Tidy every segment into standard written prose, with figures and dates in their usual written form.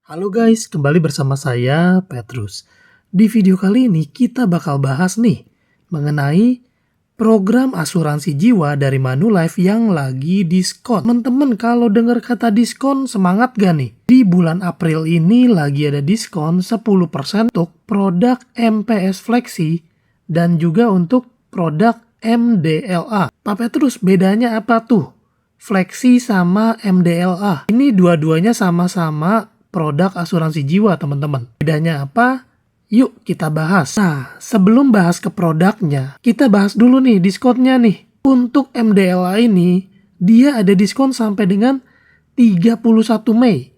Halo guys, kembali bersama saya Petrus. Di video kali ini kita bakal bahas nih mengenai program asuransi jiwa dari Manulife yang lagi diskon. Teman-teman kalau dengar kata diskon semangat gak nih? Di bulan April ini lagi ada diskon 10% untuk produk MPS Flexi dan juga untuk produk MDLA. Pak Petrus, bedanya apa tuh? Flexi sama MDLA. Ini dua-duanya sama-sama produk asuransi jiwa, teman-teman. Bedanya apa? Yuk kita bahas. Nah, sebelum bahas ke produknya, kita bahas dulu nih diskonnya nih. Untuk MDLA ini, dia ada diskon sampai dengan 31 Mei.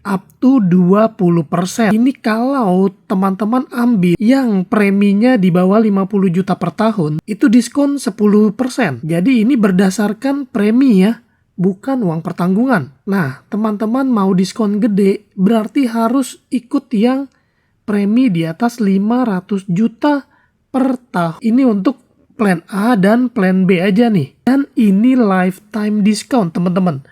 Up to 20%. Ini kalau teman-teman ambil yang preminya di bawah 50 juta per tahun, itu diskon 10%. Jadi ini berdasarkan premi ya, bukan uang pertanggungan. Nah, teman-teman mau diskon gede, berarti harus ikut yang premi di atas 500 juta per tahun. Ini untuk plan A dan plan B aja nih. Dan ini lifetime discount, teman-teman.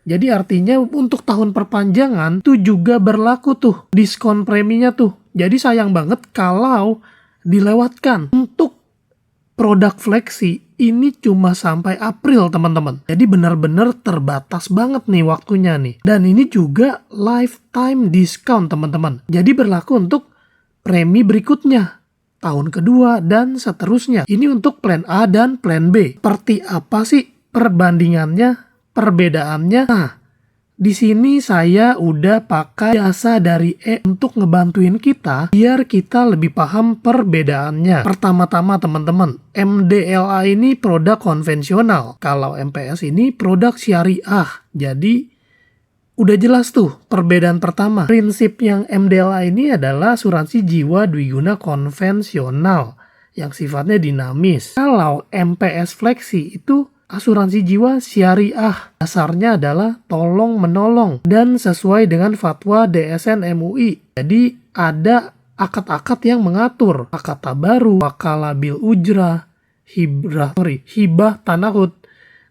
Jadi artinya untuk tahun perpanjangan itu juga berlaku tuh diskon preminya tuh. Jadi sayang banget kalau dilewatkan. Untuk produk Flexi ini cuma sampai April, teman-teman. Jadi benar-benar terbatas banget nih waktunya nih. Dan ini juga lifetime discount, teman-teman. Jadi berlaku untuk premi berikutnya, tahun kedua dan seterusnya. Ini untuk plan A dan plan B. Seperti apa sih perbandingannya? Perbedaannya, nah, di sini saya udah pakai jasa dari untuk ngebantuin kita biar kita lebih paham perbedaannya. Pertama-tama teman-teman, MDLA ini produk konvensional. Kalau MPS ini produk syariah. Jadi udah jelas tuh perbedaan pertama. Prinsip yang MDLA ini adalah asuransi jiwa dwiguna konvensional yang sifatnya dinamis. Kalau MPS Flexi itu asuransi jiwa syariah. Dasarnya adalah tolong menolong dan sesuai dengan fatwa DSN MUI. Jadi ada akad-akad yang mengatur akad tabaru, wakalah bil ujrah, hibah tanahud.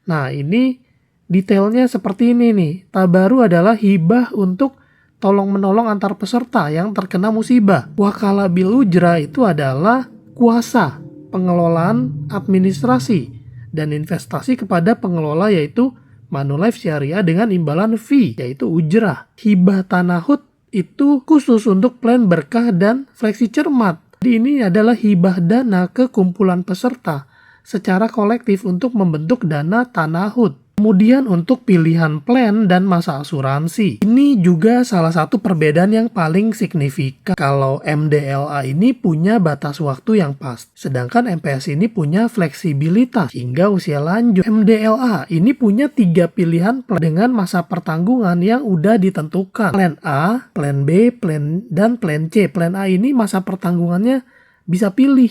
Nah, ini detailnya seperti ini nih. Tabaru adalah hibah untuk tolong menolong antar peserta yang terkena musibah. Wakalah bil ujrah itu adalah kuasa pengelolaan administrasi dan investasi kepada pengelola yaitu Manulife Syariah dengan imbalan fee yaitu ujrah. Hibah tanahud itu khusus untuk plan berkah dan Flexi cermat. Jadi ini adalah hibah dana ke kumpulan peserta secara kolektif untuk membentuk dana tanahud. Kemudian untuk pilihan plan dan masa asuransi. Ini juga salah satu perbedaan yang paling signifikan. Kalau MDLA ini punya batas waktu yang pas. Sedangkan MPS ini punya fleksibilitas hingga usia lanjut. MDLA ini punya 3 pilihan plan dengan masa pertanggungan yang udah ditentukan. Plan A, plan B, dan plan C. Plan A ini masa pertanggungannya bisa pilih.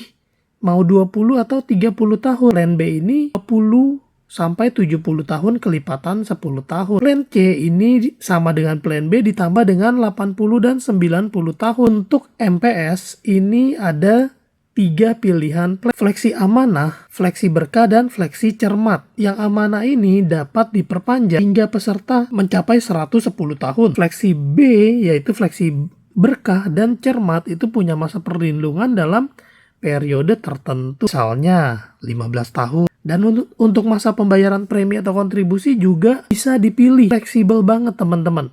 Mau 20 atau 30 tahun. Plan B ini 20 sampai 70 tahun kelipatan 10 tahun. Plan C ini sama dengan plan B ditambah dengan 80 dan 90 tahun. Untuk MPS ini ada 3 pilihan plan. Flexi amanah, Flexi berkah, dan Flexi cermat. Yang amanah ini dapat diperpanjang hingga peserta mencapai 110 tahun. Flexi B yaitu Flexi berkah dan cermat itu punya masa perlindungan dalam periode tertentu. Misalnya 15 tahun. Dan untuk masa pembayaran premi atau kontribusi juga bisa dipilih. Fleksibel banget teman-teman.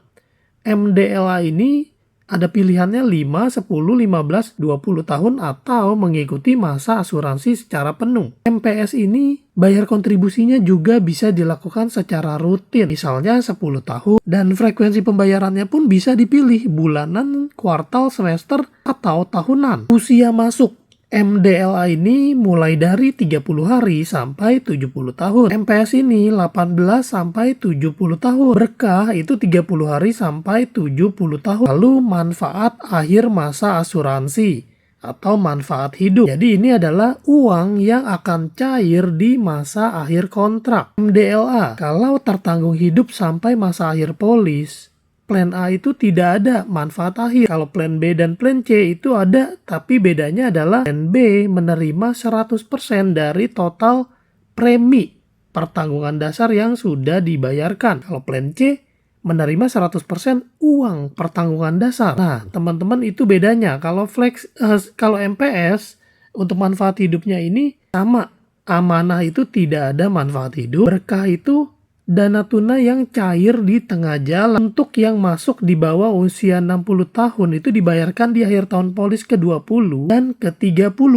MDLA ini ada pilihannya 5, 10, 15, 20 tahun atau mengikuti masa asuransi secara penuh. MPS ini bayar kontribusinya juga bisa dilakukan secara rutin. Misalnya 10 tahun dan frekuensi pembayarannya pun bisa dipilih bulanan, kuartal, semester, atau tahunan. Usia masuk MDLA ini mulai dari 30 hari sampai 70 tahun. MPS ini 18 sampai 70 tahun. Berkah itu 30 hari sampai 70 tahun. Lalu manfaat akhir masa asuransi atau manfaat hidup. Jadi ini adalah uang yang akan cair di masa akhir kontrak. MDLA kalau tertanggung hidup sampai masa akhir polis, plan A itu tidak ada manfaat akhir. Kalau plan B dan plan C itu ada, tapi bedanya adalah plan B menerima 100% dari total premi pertanggungan dasar yang sudah dibayarkan. Kalau plan C menerima 100% uang pertanggungan dasar. Nah, teman-teman, itu bedanya. Kalau MPS untuk manfaat hidupnya ini sama. Amanah itu tidak ada manfaat hidup. Berkah itu dana tunai yang cair di tengah jalan. Untuk yang masuk di bawah usia 60 tahun itu dibayarkan di akhir tahun polis ke-20 dan ke-30.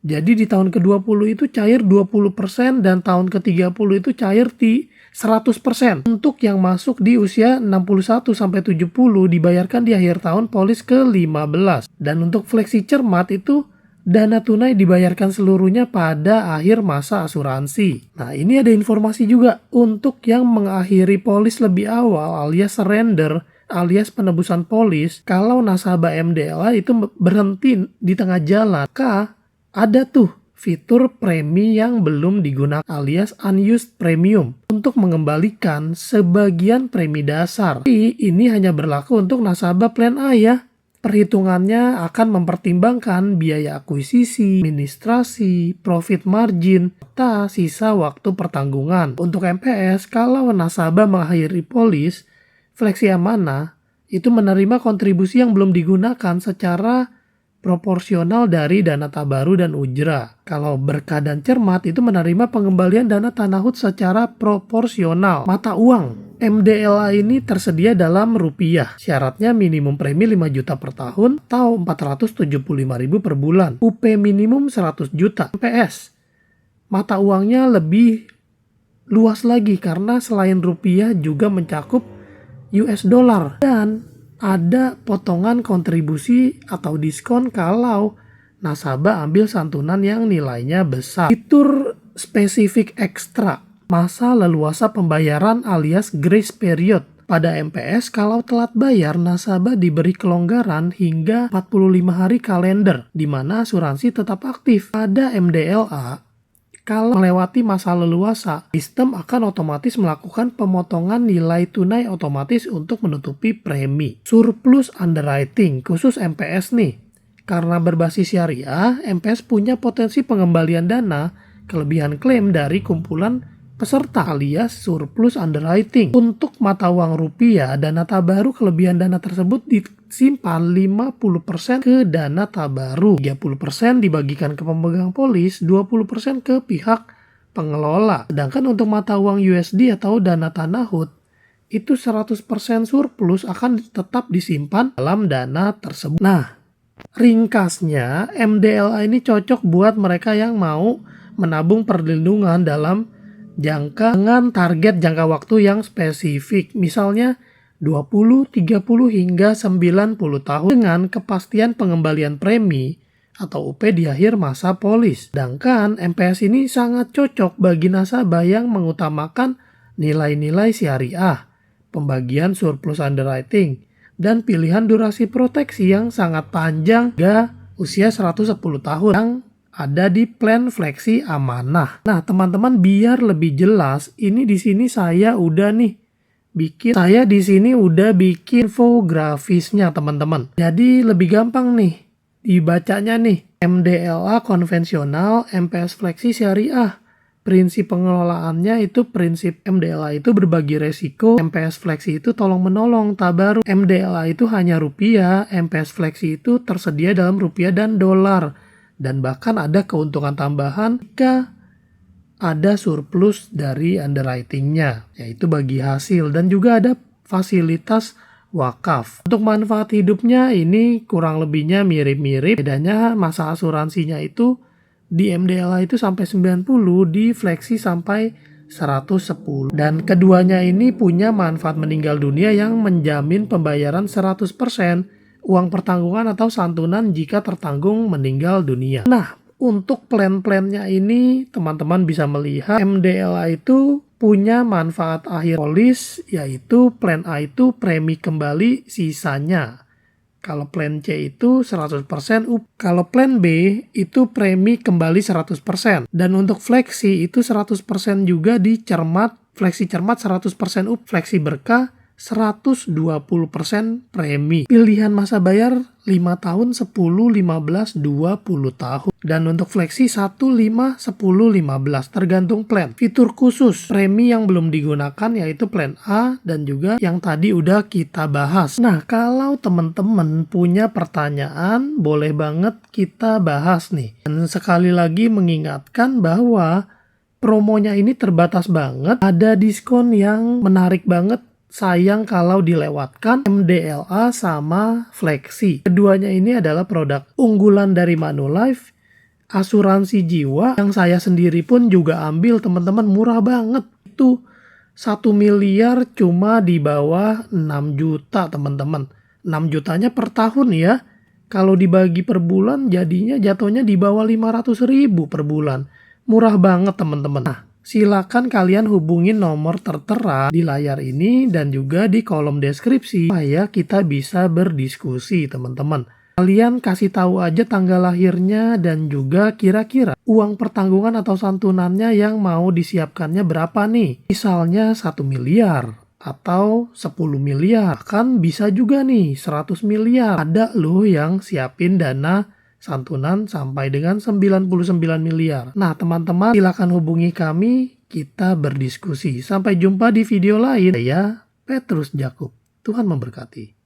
Jadi di tahun ke-20 itu cair 20% dan tahun ke-30 itu cair di 100%. Untuk yang masuk di usia 61 sampai 70 dibayarkan di akhir tahun polis ke-15. Dan untuk fleksi cermat itu dana tunai dibayarkan seluruhnya pada akhir masa asuransi. Nah, ini ada informasi juga untuk yang mengakhiri polis lebih awal alias surrender alias penebusan polis. Kalau nasabah MDLA itu berhenti di tengah jalan, maka ada tuh fitur premi yang belum digunakan alias unused premium untuk mengembalikan sebagian premi dasar. Tapi ini hanya berlaku untuk nasabah plan A ya. Perhitungannya akan mempertimbangkan biaya akuisisi, administrasi, profit margin, serta sisa waktu pertanggungan. Untuk MPS, kalau nasabah mengakhiri polis, fleksi amanah itu menerima kontribusi yang belum digunakan secara proporsional dari dana tabaru dan ujrah. Kalau berkah dan cermat itu menerima pengembalian dana tanahut secara proporsional. Mata uang MDLA ini tersedia dalam rupiah. Syaratnya minimum premi 5 juta per tahun atau 475.000 per bulan. UP minimum 100 juta. MPS, mata uangnya lebih luas lagi karena selain rupiah juga mencakup US dollar. Dan ada potongan kontribusi atau diskon kalau nasabah ambil santunan yang nilainya besar. Fitur spesifik ekstra, masa leluasa pembayaran alias grace period. Pada MPS, kalau telat bayar, nasabah diberi kelonggaran hingga 45 hari kalender, di mana asuransi tetap aktif. Pada MDLA, kalau melewati masa leluasa, sistem akan otomatis melakukan pemotongan nilai tunai otomatis untuk menutupi premi. Surplus underwriting, khusus MPS nih. Karena berbasis syariah, MPS punya potensi pengembalian dana, kelebihan klaim dari kumpulan peserta alias surplus underwriting. Untuk mata uang rupiah, dana tabaru kelebihan dana tersebut disimpan 50% ke dana tabaru, 30% dibagikan ke pemegang polis, 20% ke pihak pengelola. Sedangkan untuk mata uang USD atau dana tanahut, itu 100% surplus akan tetap disimpan dalam dana tersebut. Nah, ringkasnya MDLA ini cocok buat mereka yang mau menabung perlindungan dalam dengan target jangka waktu yang spesifik, misalnya 20, 30 hingga 90 tahun dengan kepastian pengembalian premi atau UP di akhir masa polis. Sedangkan MPS ini sangat cocok bagi nasabah yang mengutamakan nilai-nilai syariah, pembagian surplus underwriting, dan pilihan durasi proteksi yang sangat panjang hingga usia 110 tahun yang ada di plan fleksi amanah. Nah, teman-teman, biar lebih jelas, ini di sini saya udah bikin infografisnya, teman-teman. Jadi lebih gampang nih dibacanya nih. MDLA konvensional, MPS fleksi syariah. Prinsip pengelolaannya itu prinsip MDLA itu berbagi resiko, MPS fleksi itu tolong menolong tabaru. MDLA itu hanya rupiah, MPS fleksi itu tersedia dalam rupiah dan dolar. Dan bahkan ada keuntungan tambahan jika ada surplus dari underwritingnya, yaitu bagi hasil, dan juga ada fasilitas wakaf. Untuk manfaat hidupnya ini kurang lebihnya mirip-mirip, bedanya masa asuransinya itu di MDLA itu sampai 90, di fleksi sampai 110. Dan keduanya ini punya manfaat meninggal dunia yang menjamin pembayaran 100% uang pertanggungan atau santunan jika tertanggung meninggal dunia. Nah, untuk plan-plannya ini teman-teman bisa melihat MDLA itu punya manfaat akhir polis, yaitu plan A itu premi kembali sisanya. Kalau plan C itu 100% UP. Kalau plan B itu premi kembali 100%. Dan untuk fleksi itu 100% juga di cermat, fleksi cermat 100% UP, fleksi berkah 120% premi. Pilihan masa bayar 5 tahun, 10, 15, 20 tahun. Dan untuk fleksi 1, 5, 10, 15 tergantung plan. Fitur khusus premi yang belum digunakan yaitu plan A dan juga yang tadi udah kita bahas. Nah, kalau teman-teman punya pertanyaan, boleh banget kita bahas nih. Dan sekali lagi mengingatkan bahwa promonya ini terbatas banget, ada diskon yang menarik banget. Sayang kalau dilewatkan MDLA sama Fleksi. Keduanya ini adalah produk unggulan dari Manulife, asuransi jiwa yang saya sendiri pun juga ambil teman-teman, murah banget. Itu 1 miliar cuma di bawah 6 juta teman-teman. 6 jutanya per tahun ya. Kalau dibagi per bulan jadinya jatuhnya di bawah 500.000 per bulan. Murah banget teman-teman. Nah, silakan kalian hubungin nomor tertera di layar ini dan juga di kolom deskripsi supaya kita bisa berdiskusi teman-teman. Kalian kasih tahu aja tanggal lahirnya dan juga kira-kira uang pertanggungan atau santunannya yang mau disiapkannya berapa nih. Misalnya 1 miliar atau 10 miliar. Kan bisa juga nih 100 miliar. Ada loh yang siapin dana santunan sampai dengan 99 miliar. Nah, teman-teman silakan hubungi kami, kita berdiskusi. Sampai jumpa di video lain. Saya Petrus Jakub. Tuhan memberkati.